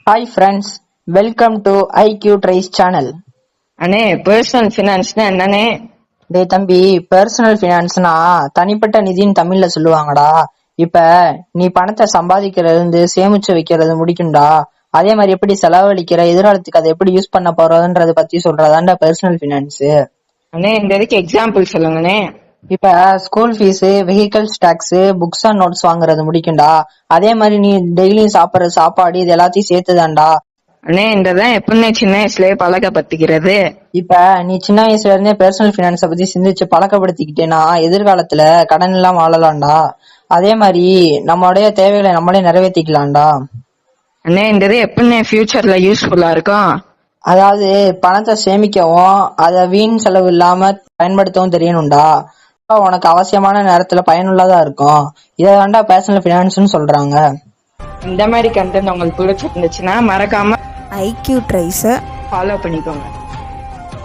Hi friends, welcome to IQ tries channel. அண்ணே, personal ஃபினான்ஸ்னா என்னண்ணே? டேய் தம்பி, பர்சனல் ஃபினான்ஸ்னா தனிப்பட்ட நிதின்னு தமிழ்ல சொல்லுவாங்கடா. இப்ப நீ பணத்தை சம்பாதிக்கிறதுல இருந்து சேமிச்சு வைக்கிறது முடிக்கும்டா. அதே மாதிரி எப்படி செலவழிக்கிற, எதிர்காலத்துக்கு அதை எப்படி யூஸ் பண்ண போறதுன்றத பத்தி சொல்றதாண்டா பர்சனல் ஃபினான்ஸ். அண்ணே, இந்த இதுக்கு எக்ஸாம்பிள் சொல்லுங்கண்ணே. இப்ப school fees, vehicles tax, books and notes வாங்குறது முடிக்கும்டா. அதே மாதிரி நீ டெய்லியும் சாப்பிடுற சாப்பாடு, இது எல்லாத்தையும் சேர்த்துதான்டா. அண்ணே, இந்ததான் எப்பவுமே சின்ன வயசுலயே பழக்கப்படுத்திக்கிறது. இப்ப நீ சின்ன வயசுல இருந்தே பர்சனல் பினான்ஸ பத்தி சிந்திச்சு பழக்கப்படுத்திக்கிட்டேன்னா எதிர்காலத்துல கடன் எல்லாம் வாழலாம்டா. அதே மாதிரி நம்மளுடைய தேவைகளை நம்மளே நிறைவேற்றிக்கலாம்டா. அண்ணே, இந்த இது எப்பவுமே ஃபியூச்சர்ல யூஸ்ஃபுல்லா இருக்கும். அதாவது பணத்தை சேமிக்கவும் அதை வீண் செலவு இல்லாம பயன்படுத்தவும் தெரியணும்டா. உனக்கு அவசியமான நேரத்துல பயனுள்ளதா இருக்கும். இதாண்டா பர்சனல் பினான்ஸ்னு சொல்றாங்க. இந்த மாதிரி கண்டென்ட் உங்களுக்கு பிடிச்சிருந்துச்சுன்னா மறக்காம ஐக்யூ ட்ரைஸை ஃபாலோ பண்ணிக்கோங்க.